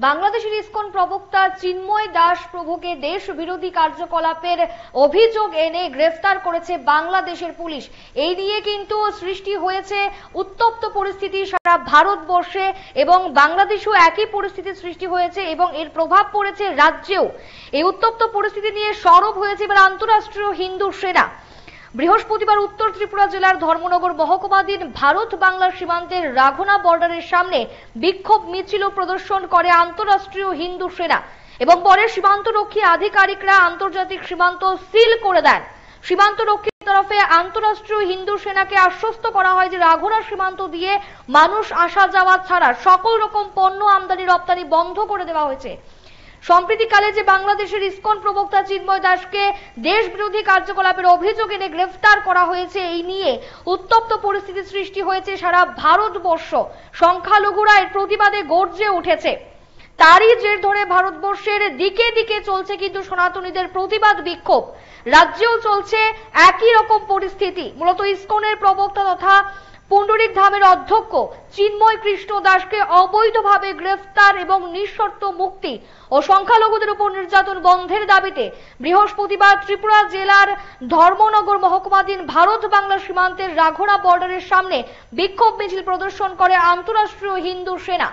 বাংলাদেশের ইসকন প্রবক্তা চিন্ময় দাস প্রভুকে দেশ বিরোধী কার্যকলাপের অভিযোগ এনে গ্রেফতার করেছে বাংলাদেশের পুলিশ। এই নিয়ে কিন্তু সৃষ্টি হয়েছে উত্তপ্ত পরিস্থিতি সারা ভারতবর্ষে এবং বাংলাদেশেও একই পরিস্থিতি সৃষ্টি হয়েছে এবং এর প্রভাব পড়েছে রাজ্যেও। এই উত্তপ্ত পরিস্থিতি নিয়ে সরব হয়েছে এবার আন্তঃরাষ্ট্রীয় হিন্দু সেনা। বৃহস্পতিবার উত্তর ত্রিপুরা জেলার ধর্মনগর মহকুমাধীন ভারত বাংলা সীমান্তের রাঘনা বর্ডারের সামনে বিক্ষোভ মিছিল প্রদর্শন করে আন্তঃরাষ্ট্রীয় হিন্দু সেনা এবং পরে সীমান্তরক্ষী আধিকারিকরা আন্তর্জাতিক সীমান্ত সিল করে দেন। সীমান্তরক্ষীর তরফে আন্তঃরাষ্ট্রীয় হিন্দু সেনাকে আশ্বস্ত করা হয় যে রাঘনা সীমান্ত দিয়ে মানুষ আসা যাওয়া ছাড়া সকল রকম পণ্য আমদানি রপ্তানি বন্ধ করে দেওয়া হয়েছে। সম্প্রতিকালে যে বাংলাদেশের ইসকন প্রবক্তা চিন্ময় দাসকে দেশ বিরোধী কার্যকলাপের অভিযোগ এনে গ্রেফতার করা হয়েছে, এই নিয়ে উত্তপ্ত পরিস্থিতি সৃষ্টি হয়েছে সারা ভারতবর্ষ। সংখ্যালঘুরা এর প্রতিবাদে গর্জে উঠেছে। তারই জের ধরে ভারতবর্ষের দিকে দিকে চলছে কিন্তু সনাতনীদের প্রতিবাদ বিক্ষোভ। রাজ্যেও চলছে একই রকম পরিস্থিতি। মূলত ইসকনের প্রবক্তা তথা পুণ্ডরিক ধামের অধ্যক্ষ চিন্ময় কৃষ্ণ দাসকে অবৈধভাবে গ্রেফতার এবং নিঃশর্ত মুক্তি ও সংখ্যালঘুদের উপর নির্যাতন বন্ধের দাবিতে বৃহস্পতিবার ত্রিপুরা জেলার ধর্মনগর মহকুমাধীন ভারত বাংলা সীমান্তের রাঘনা বর্ডারের সামনে বিক্ষোভ মিছিল প্রদর্শন করে আন্তঃরাষ্ট্রীয় হিন্দু সেনা।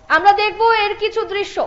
আমরা দেখব এর কিছু দৃশ্য।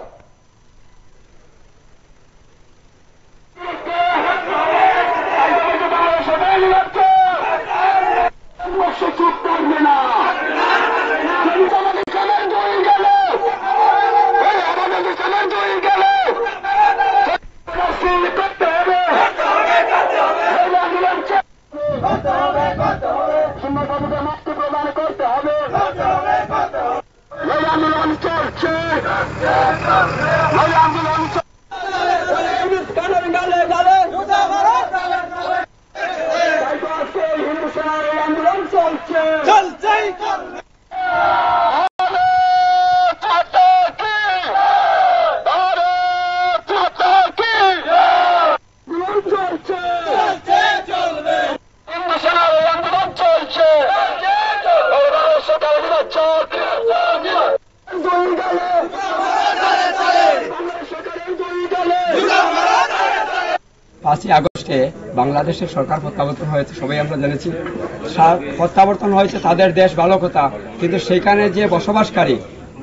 পাঁচই আগস্টে বাংলাদেশের সরকার প্রত্যাবর্তন হয়েছে, সবাই আমরা জেনেছি। প্রত্যাবর্তন হয়েছে তাদের দেশ, ভালো কথা, কিন্তু সেখানে যে বসবাসকারী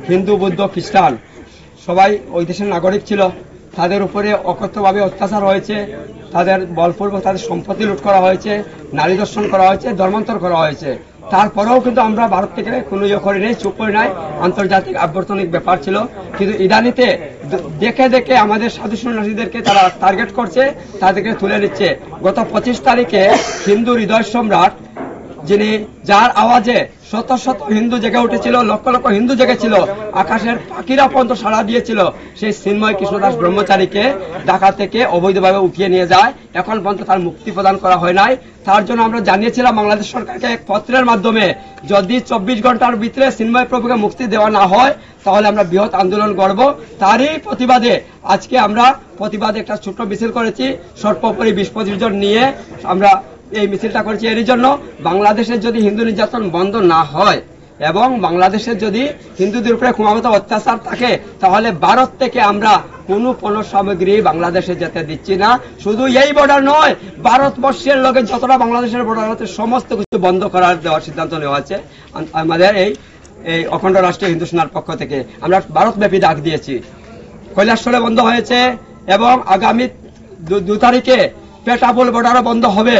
হিন্দু, বৌদ্ধ, খ্রিস্টান সবাই ওই দেশের নাগরিক ছিল। তাদের উপরে অকথ্যভাবে অত্যাচার হয়েছে, তাদের বলপূর্বক তাদের সম্পত্তি লুট করা হয়েছে, নারী দর্শন করা হয়েছে, ধর্মান্তর করা হয়েছে। তারপরেও কিন্তু আমরা ভারত থেকে কোনো ইয়ে করি নাই, চুপ করি নাই। আন্তর্জাতিক আভ্যন্তরীণ ব্যাপার ছিল, কিন্তু ইদানিতে দেখে দেখে আমাদের সাধু সন্ন্যাসীদেরকে তারা টার্গেট করছে, তাদেরকে তুলে নিচ্ছে। গত 25 তারিখে হিন্দু হৃদয় সম্রাট, যিনি যার আওয়াজে শত শত হিন্দু জেগে উঠেছিল, লক্ষ লক্ষ হিন্দু জেগেছিল, আকাশের পাখিরা পর্যন্ত সাড়া দিয়েছিল, সেই চিন্ময় কৃষ্ণ দাস ব্রহ্মচারীকে ঢাকা থেকে অবৈধভাবে উঠিয়ে নিয়ে যায়। এখন পর্যন্ত তার মুক্তি প্রদান করা হয় নাই। তার জন্য আমরা জানিয়েছিলাম বাংলাদেশ সরকারকে এক পত্রের মাধ্যমে, যদি 24 ঘন্টার ভিতরে চিন্ময় প্রভুকে মুক্তি দেওয়া না হয় তাহলে আমরা বৃহৎ আন্দোলন করব। তারই প্রতিবাদে আজকে আমরা একটা ছোট্ট মিছিল করেছি, সর্বোপরি 20-25 জন নিয়ে আমরা এই মিছিলটা করেছি। এর জন্য বাংলাদেশের যদি হিন্দু নির্যাতন বন্ধ না হয় এবং বাংলাদেশের যদি হিন্দুদের উপরে ক্রমাগত অত্যাচার থাকে, তাহলে ভারত থেকে আমরা কোনো পণ্য সামগ্রী বাংলাদেশে যেতে দিচ্ছি না। শুধু এই বর্ডার নয়, ভারতবর্ষের লগে যতটা বাংলাদেশের বর্ডার আছে সমস্ত কিছু বন্ধ করার দেওয়ার সিদ্ধান্ত নেওয়া হয়েছে আমাদের এই অখণ্ড রাষ্ট্রীয় হিন্দু সেনার পক্ষ থেকে। আমরা ভারতব্যাপী ডাক দিয়েছি। কৈলাসহরে বন্ধ হয়েছে এবং আগামী 2 তারিখে পেটাবুল বর্ডারও বন্ধ হবে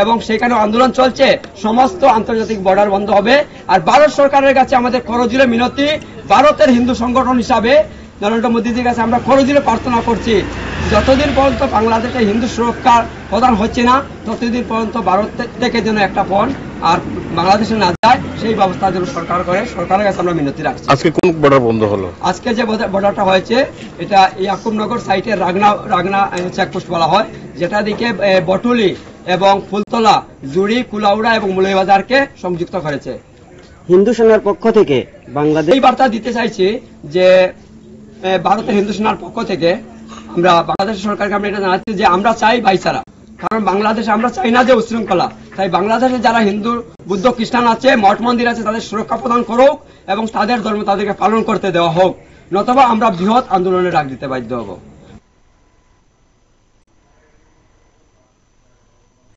এবং সেখানে আন্দোলন চলছে। সমস্ত আন্তর্জাতিক বর্ডার বন্ধ হবে। আর ভারত সরকারের কাছে আমাদের করজোড়ে মিনতি, ভারতের হিন্দু সংগঠন হিসাবে নরেন্দ্র মোদীজির কাছে আমরা করজোড়ে প্রার্থনা করছি, যতদিন পর্যন্ত বাংলাদেশে হিন্দু সুরক্ষা প্রদান হচ্ছে না ততদিন পর্যন্ত ভারত থেকে যেন একটা ফোন আর বাংলাদেশে না যায় সেই ব্যবস্থা যেন সরকার করে। সরকারের কাছে আমরা মিনতি রাখছি। আজকে কোন বর্ডার বন্ধ হলো? আজকে যে বর্ডারটা হয়েছে এটা ইয়াকুবনগর সাইটের রাগনা চেকপোস্ট বলা হয়, যেটা দিকে বটুলি এবং ফুলতলা, জুড়ি, কুলাউড়া এবং মুলইবাজারকে সংযুক্ত করেছে। হিন্দু সেনার পক্ষ থেকে বাংলাদেশ এই বার্তা দিতে চাইছি যে ভারতের হিন্দু সেনার পক্ষ থেকে আমরা বাংলাদেশ সরকারকে আমরা এটা জানাচ্ছি যে আমরা চাই ভাইচারা। কারণ বাংলাদেশে আমরা চাই না যে উশৃঙ্খলা, তাই বাংলাদেশে যারা হিন্দু বুদ্ধ খ্রিস্টান আছে, মঠ মন্দির আছে, তাদের সুরক্ষা প্রদান করুক এবং তাদের ধর্ম তাদেরকে পালন করতে দেওয়া হোক, নতুবা আমরা বৃহৎ আন্দোলনে ডাক দিতে বাধ্য হব।